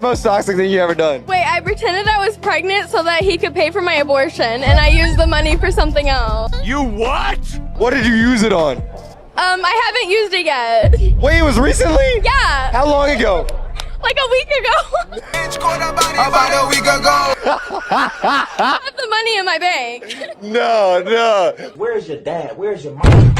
Most toxic thing you ever done? Wait, I pretended I was pregnant so that he could pay for my abortion, and I used the money for something else. You what? What did you use it on? I haven't used it yet. Wait, it was recently? Yeah. How long ago? Like a week ago. About a week ago. I have the money in my bank. No. Where's your dad? Where's your mom?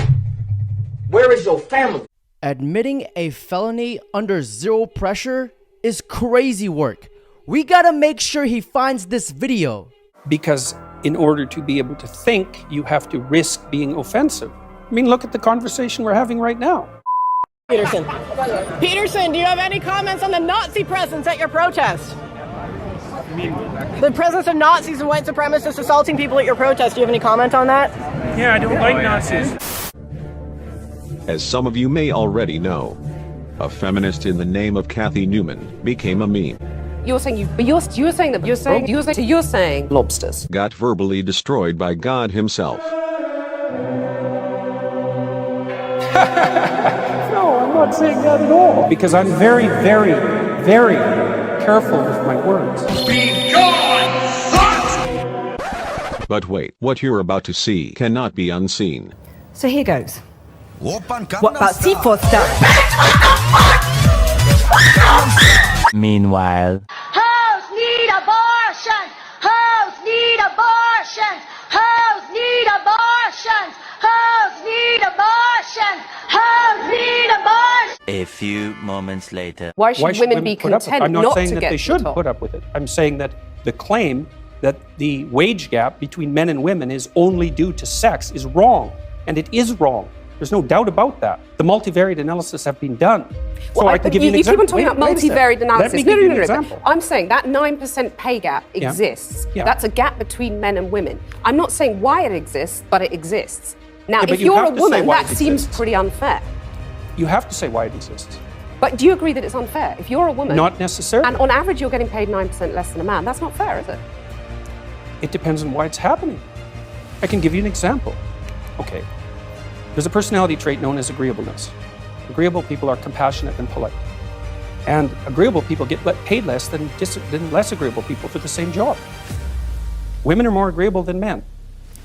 Where is your family? Admitting a felony under zero pressure is crazy work. We gotta make sure he finds this video. Because in order to be able to think, you have to risk being offensive. I mean, look at the conversation we're having right now. Peterson, do you have any comments on the Nazi presence at your protest? The presence of Nazis and white supremacists assaulting people at your protest. Do you have any comment on that? Yeah, I don't like Nazis. As some of you may already know, a feminist in the name of Kathy Newman became a meme. You're saying lobsters. Got verbally destroyed by God himself. No, I'm not saying that at all. Because I'm very, very, very careful with my words. Be gone! But wait, what you're about to see cannot be unseen. So here goes. What about C4 stuff? Meanwhile, Hoes need abortions! Hoes need abortions! Hoes need abortions! Hoes need abortions! Hoes need abortions! a few moments later. Why should women be put up with it? content I'm not not saying to that get they to the should top? put up with it. I'm saying that the claim that the wage gap between men and women is only due to sex is wrong. And it is wrong. There's no doubt about that. The multivariate analysis have been done. So I can give you an example. You keep on talking about multivariate analysis. Let me give you an example. I'm saying that 9% pay gap exists. Yeah. That's a gap between men and women. I'm not saying why it exists, but it exists. Now, Yeah, but if you you're a have to say woman, why that it seems exists. pretty unfair. You have to say why it exists. But do you agree that it's unfair? If you're a woman, Not necessarily. and on average you're getting paid 9% less than a man, that's not fair, is it? It depends on why it's happening. I can give you an example. Okay. There's a personality trait known as agreeableness. Agreeable people are compassionate and polite. And agreeable people get paid less than less agreeable people for the same job. Women are more agreeable than men.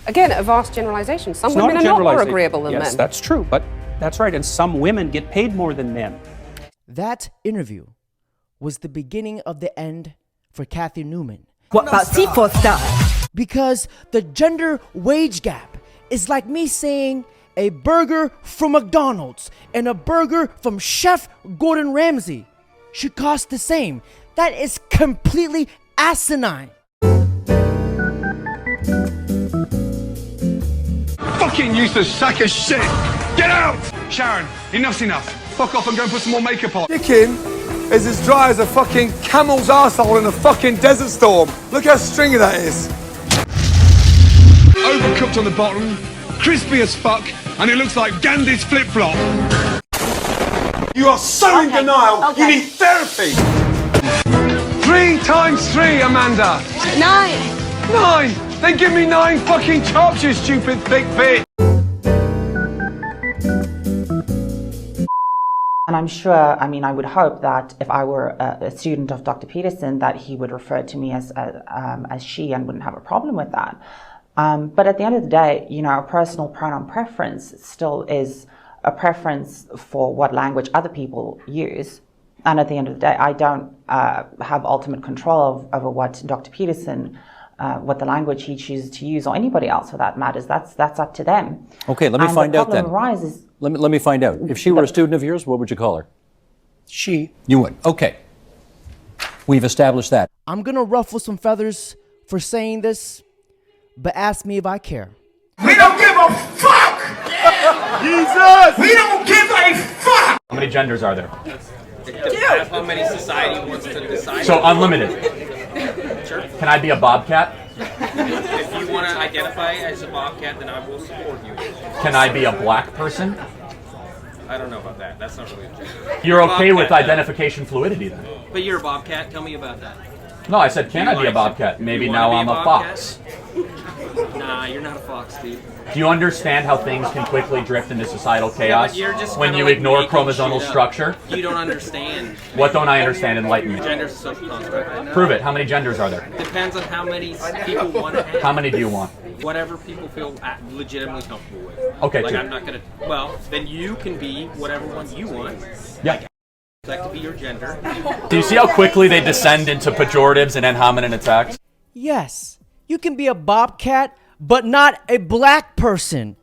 Again, a vast generalization. Some It's not women a are not more generalization. agreeable than yes, men. that's true, but that's right. And some women get paid more than men. that interview was the beginning of the end for Kathy Newman. What about C4 stuff? Because the gender wage gap is like me saying a burger from McDonald's and a burger from Chef Gordon Ramsay should cost the same. That is completely asinine. Fucking useless sack of shit! Get out! Sharon, enough's enough. Fuck off and go and put some more makeup on. Chicken is as dry as a fucking camel's arsehole in a fucking desert storm. Look how stringy that is. Overcooked on the bottom, crispy as fuck, and it looks like Gandhi's flip-flop. You are so in denial. You need therapy. 3 times 3, Amanda. 9. 9! Then give me 9 fucking chops, you stupid thick bitch. And I'm sure, I mean, I would hope that if I were a student of Dr. Peterson, that he would refer to me as she and wouldn't have a problem with that. But at the end of the day, you know, a personal pronoun preference still is a preference for what language other people use. And at the end of the day, I don't have ultimate control over what Dr. Peterson, what the language he chooses to use, or anybody else for that matters. That's up to them. Okay, let me find out then. The problem arises. Let me find out. If she were a student of yours, what would you call her? She. You would. Okay. We've established that. I'm gonna ruffle some feathers for saying this, but ask me if I care. We don't give a fuck! Jesus! We don't give a fuck! How many genders are there? That's how many society wants to decide. So unlimited. Sure. Can I be a bobcat? If you want to identify as a bobcat, then I will support you. Can I be a black person? I don't know about that. That's not really a gender. You're okay with Bobcat, identification fluidity then? But you're a bobcat. Tell me about that. No, I said can I be a bobcat? Maybe now I'm a fox. Nah, you're not a fox, dude. Do you understand how things can quickly drift into societal chaos you're just when kinda you like ignore making chromosomal shit up. structure? You don't understand. What don't I understand? Enlighten me. Gender's a social construct. Prove it. How many genders are there? Depends on how many people want to have. How many do you want? Whatever people feel legitimately comfortable with. Okay, like two. I'm not gonna. Well, then you can be whatever one you want. Yeah. That could be your gender. Do you see how quickly they descend into pejoratives and ad hominem attacks? Yes, you can be a bobcat, but not a black person.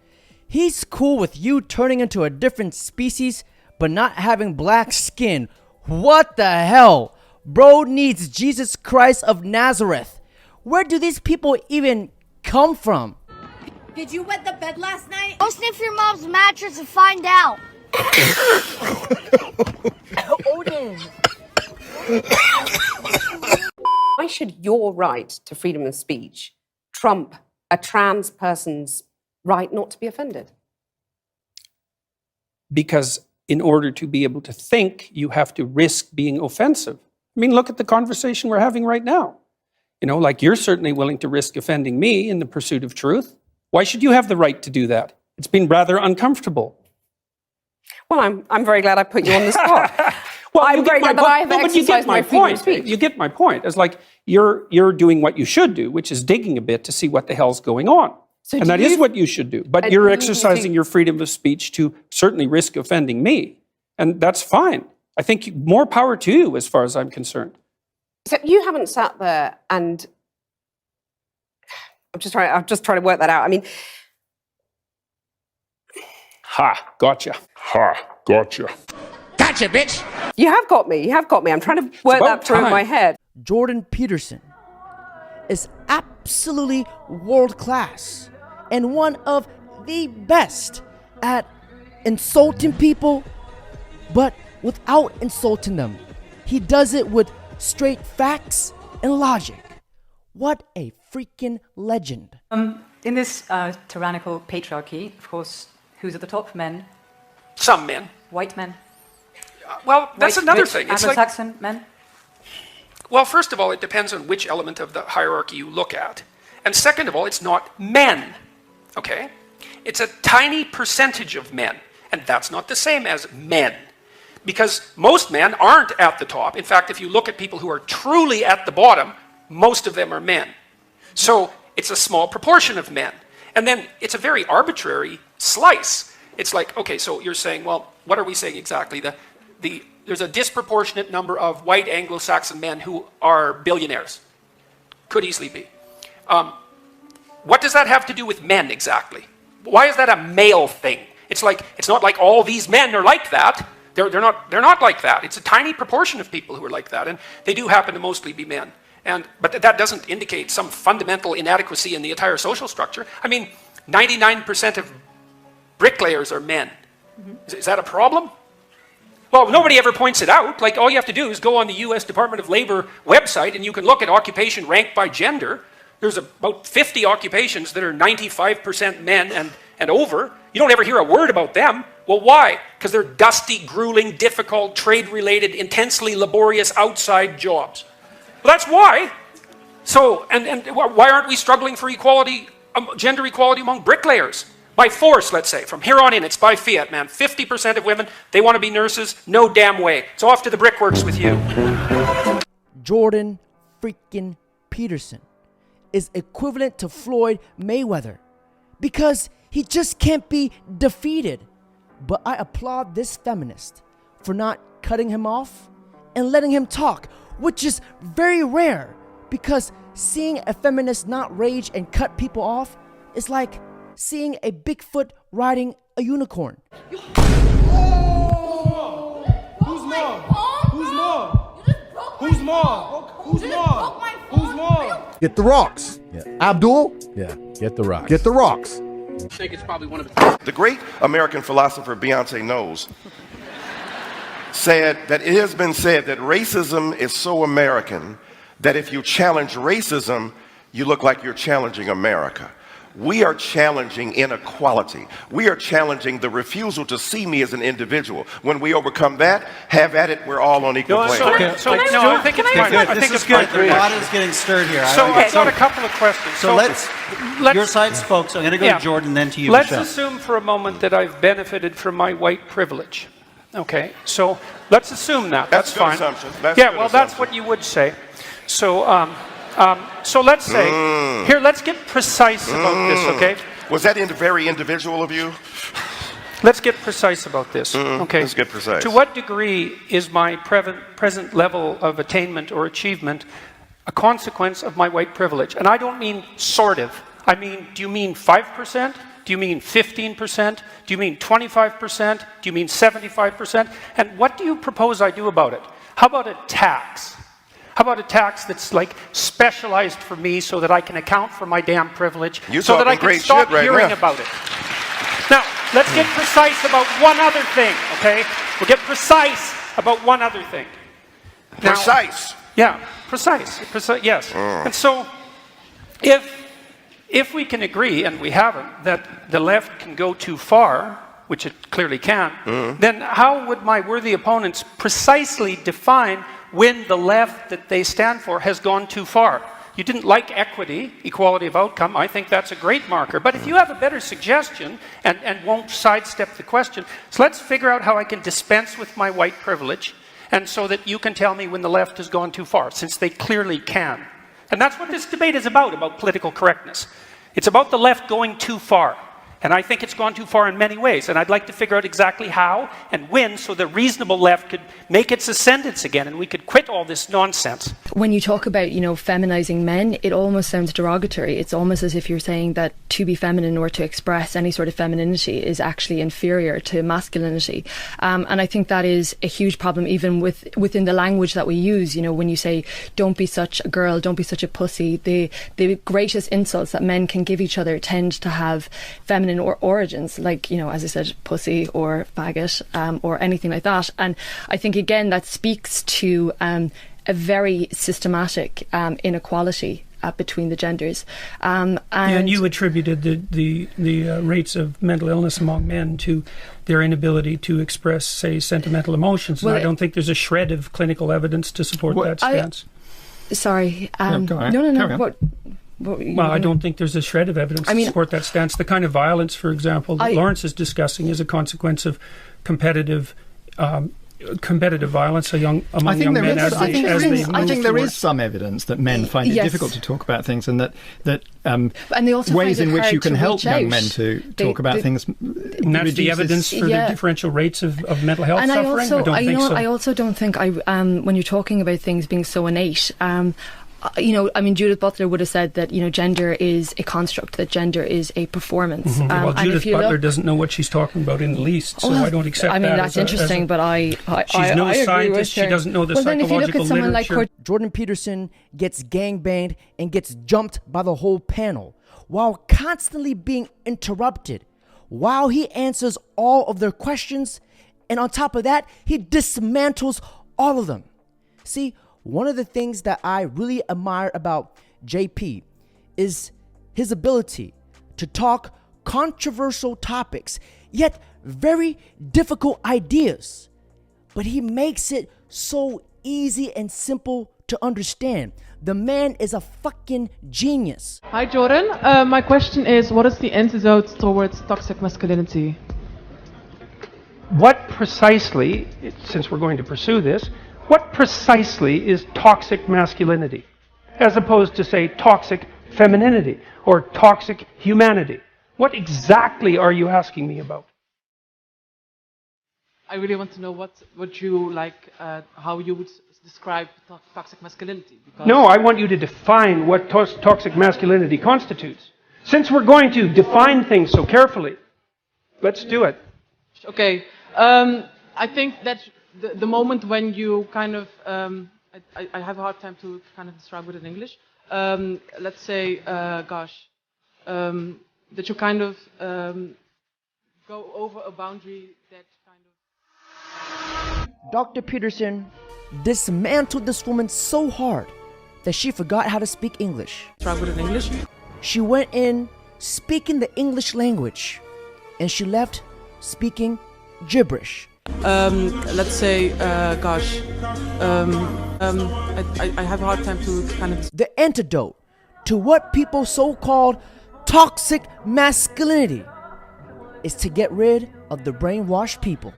He's cool with you turning into a different species, but not having black skin. What the hell? Bro needs Jesus Christ of Nazareth. Where do these people even come from? Did you wet the bed last night? Go sniff your mom's mattress and find out. Odin. Why should your right to freedom of speech trump a trans person's right not to be offended? Because in order to be able to think, you have to risk being offensive. I mean, look at the conversation we're having right now. You know, like you're certainly willing to risk offending me in the pursuit of truth. Why should you have the right to do that? It's been rather uncomfortable. Well, I'm very glad I put you on the spot. Well, I'm very glad that I have exercised my freedom of speech. You get my point. It's like you're doing what you should do, which is digging a bit to see what the hell's going on. So and that is what you should do. But you're exercising your freedom of speech to certainly risk offending me. And that's fine. I think more power to you as far as I'm concerned. So you haven't sat there and I'm just trying to work that out. I mean, ha, gotcha. Ha, gotcha. gotcha, bitch. You have got me. I'm trying to work that through in my head. Jordan Peterson is absolutely world class and one of the best at insulting people, but without insulting them. He does it with straight facts and logic. What a freaking legend. In this tyrannical patriarchy, of course, who's at the top? Men. Some men. White men. Well, that's White, another rich, thing. It's like, Anglo-Saxon men. well, first of all, it depends on which element of the hierarchy you look at. And second of all, it's not men, okay? It's a tiny percentage of men, and that's not the same as men. Because most men aren't at the top. In fact, if you look at people who are truly at the bottom, most of them are men. So it's a small proportion of men. And then it's a very arbitrary slice. It's like, okay, so you're saying, well, what are we saying exactly? There's a disproportionate number of white Anglo-Saxon men who are billionaires. Could easily be. What does that have to do with men exactly? Why is that a male thing? It's not like all these men are like that. They're not like that. It's a tiny proportion of people who are like that, and they do happen to mostly be men. But that doesn't indicate some fundamental inadequacy in the entire social structure. I mean, 99% of bricklayers are men. Mm-hmm. Is that a problem? Well, nobody ever points it out. Like, all you have to do is go on the U.S. Department of Labor website, and you can look at occupation ranked by gender. There's about 50 occupations that are 95% men and over. You don't ever hear a word about them. Well, why? Because they're dusty, grueling, difficult, trade-related, intensely laborious outside jobs. Well, that's why. So, and why aren't we struggling for equality, gender equality among bricklayers? By force, let's say. From here on in, it's by fiat, man. 50% of women, they want to be nurses. No damn way. It's off to the brickworks with you. Jordan freaking Peterson is equivalent to Floyd Mayweather because he just can't be defeated. But I applaud this feminist for not cutting him off and letting him talk, which is very rare because seeing a feminist not rage and cut people off is like seeing a Bigfoot riding a unicorn. Who's mom? Who's mom? Who's mom? Who's mom? Who's mom? Get the rocks. Yeah. Abdul? Yeah, get the rocks. Get the rocks. I think it's probably one of the great American philosopher Beyonce Knowles said that it has been said that racism is so American that if you challenge racism, you look like you're challenging America. We are challenging inequality. We are challenging the refusal to see me as an individual. When we overcome that, have at it, we're all on equal plane. I think it's fine. I think it's good. The pot is getting stirred here. So I've got a couple of questions. So let's your side's folks. I'm going to go to Jordan, then to you, Let's Michelle. assume for a moment that I've benefited from my white privilege. Okay, so let's assume that. That's fine. Assumption. That's what you would say. So, so let's say here. Let's get precise about this. Okay. Was that very individual of you? Let's get precise about this. Okay. Let's get precise. To what degree is my present level of attainment or achievement a consequence of my white privilege? And I don't mean sort of. I mean, do you mean 5%? Do you mean 15%? Do you mean 25%? Do you mean 75%? And what do you propose I do about it? How about a tax? How about a tax that's like specialized for me so that I can account for my damn privilege, so that I can stop hearing about it? Now, let's get precise about one other thing, okay? We'll get precise about one other thing. Now, Precise? Yeah, precise, yes. And so, if we can agree, and we haven't, that the left can go too far, which it clearly can, then how would my worthy opponents precisely define when the left that they stand for has gone too far? You didn't like equity, equality of outcome. I think that's a great marker. But if you have a better suggestion and won't sidestep the question, so let's figure out how I can dispense with my white privilege, and so that you can tell me when the left has gone too far, since they clearly can. And that's what this debate is about political correctness. It's about the left going too far. And I think it's gone too far in many ways. And I'd like to figure out exactly how and when, so the reasonable left could make its ascendance again and we could quit all this nonsense. When you talk about, feminizing men, it almost sounds derogatory. It's almost as if you're saying that to be feminine or to express any sort of femininity is actually inferior to masculinity. And I think that is a huge problem even within the language that we use. When you say, don't be such a girl, don't be such a pussy, the greatest insults that men can give each other tend to have feminine or origins, like, as I said, pussy or faggot, or anything like that. And I think, again, that speaks to a very systematic inequality between the genders. And you attributed the rates of mental illness among men to their inability to express, say, sentimental emotions. Well, and I don't think there's a shred of clinical evidence to support that stance. Sorry. No. Well, I don't think there's a shred of evidence to support that stance. The kind of violence, for example, that Lawrence is discussing is a consequence of competitive violence among young men as they move I think there forward. is some evidence that men find it difficult to talk about things, and that and they also ways find it in which hard you can to help reach young out. men to talk about things. And that's the evidence for the differential rates of mental health suffering? I also don't think when you're talking about things being so innate, Judith Butler would have said that, gender is a construct, that gender is a performance. Well, Judith Butler doesn't know what she's talking about in the least, so I don't accept that. That's interesting, but she's no scientist. She doesn't know the psychological literature. Jordan Peterson gets gangbanged and gets jumped by the whole panel while constantly being interrupted, while he answers all of their questions, and on top of that, he dismantles all of them. See, one of the things that I really admire about JP is his ability to talk controversial topics, yet very difficult ideas. But he makes it so easy and simple to understand. The man is a fucking genius. Hi, Jordan. My question is, what is the antidote towards toxic masculinity? What precisely, since we're going to pursue this, what precisely is toxic masculinity, as opposed to, say, toxic femininity or toxic humanity? What exactly are you asking me about? I really want to know what you like, how you would describe toxic masculinity. No, I want you to define what toxic masculinity constitutes. Since we're going to define things so carefully, let's do it. Okay. I think that the moment when you kind of, I have a hard time to kind of describe it in English. Let's say, that you kind of go over a boundary that kind of... Dr. Peterson dismantled this woman so hard that she forgot how to speak English. Describe it in English? She went in speaking the English language, and she left speaking gibberish. Let's say, gosh, I have a hard time to kind of... The antidote to what people so-called toxic masculinity is to get rid of the brainwashed people.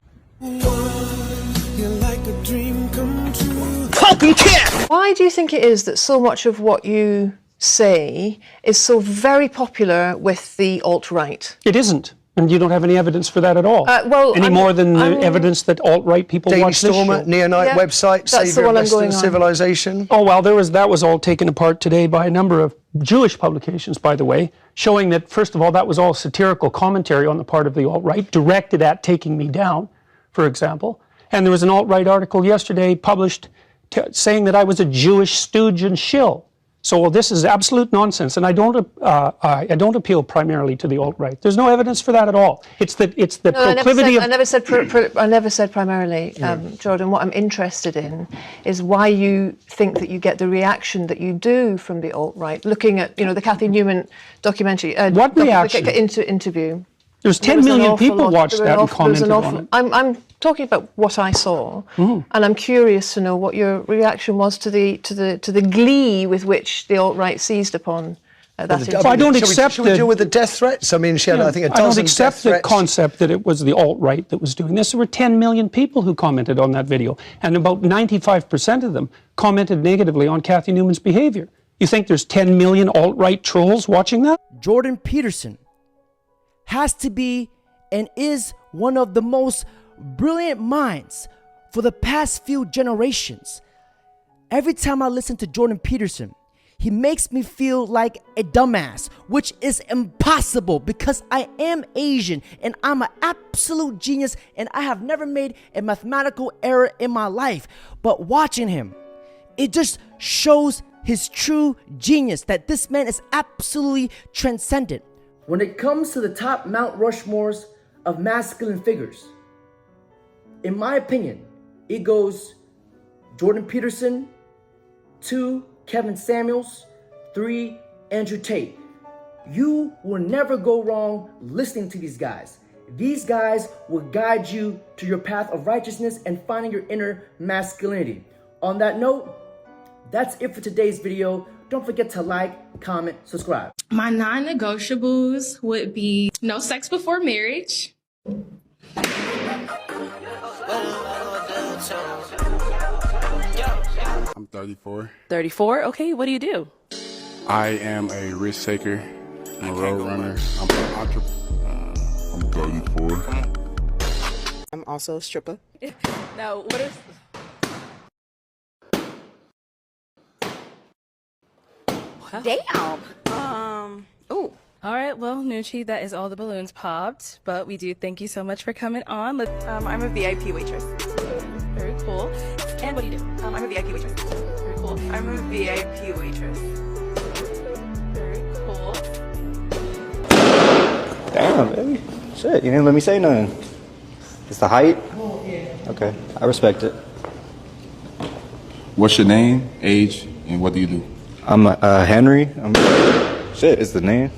Why do you think it is that so much of what you say is so very popular with the alt-right? It isn't. And you don't have any evidence for that at all. Any more than the evidence that alt-right people watch this show. Neo-Nite website, Savior of Western Civilization. Oh, well, that was all taken apart today by a number of Jewish publications, by the way, showing that, first of all, that was all satirical commentary on the part of the alt-right, directed at taking me down, for example. And there was an alt-right article yesterday published saying that I was a Jewish stooge and shill. So this is absolute nonsense, and I don't appeal primarily to the alt-right. There's no evidence for that at all. It's the proclivity I never said primarily, Jordan. What I'm interested in is why you think that you get the reaction that you do from the alt-right. Looking at the Kathy Newman documentary, what reaction? Interview. There's 10 million people watched that and commented on it. I'm talking about what I saw, and I'm curious to know what your reaction was to the glee with which the alt-right seized upon that interview. I don't accept. Should we deal with the death threats? I mean, she had, I think, a dozen. I don't accept the concept that it was the alt-right that was doing this. There were 10 million people who commented on that video, and about 95% of them commented negatively on Kathy Newman's behavior. You think there's 10 million alt-right trolls watching that? Jordan Peterson has to be and is one of the most brilliant minds for the past few generations. Every time I listen to Jordan Peterson, he makes me feel like a dumbass, which is impossible because I am Asian and I'm an absolute genius and I have never made a mathematical error in my life. But watching him, it just shows his true genius, that this man is absolutely transcendent. When it comes to the top Mount Rushmores of masculine figures, in my opinion, it goes Jordan Peterson, 2, Kevin Samuels, 3, Andrew Tate. You will never go wrong listening to these guys. These guys will guide you to your path of righteousness and finding your inner masculinity. On that note, that's it for today's video. Don't forget to like, comment, subscribe. My non-negotiables would be no sex before marriage. I'm 34. 34? Okay, what do you do? I am a risk taker. I'm a road runner. I'm an entrepreneur. I'm 34. I'm also a stripper. Now, what is... Damn. Oh. All right, well, Nucci, that is all the balloons popped, but we do thank you so much for coming on. I'm a VIP waitress. Very cool. And what do you do? I'm a VIP waitress. Very cool. I'm a VIP waitress. Very cool. Damn, baby. Shit, you didn't let me say nothing. It's the height? Okay, I respect it. What's your name, age, and what do you do? I'm Henry. Shit, is the name.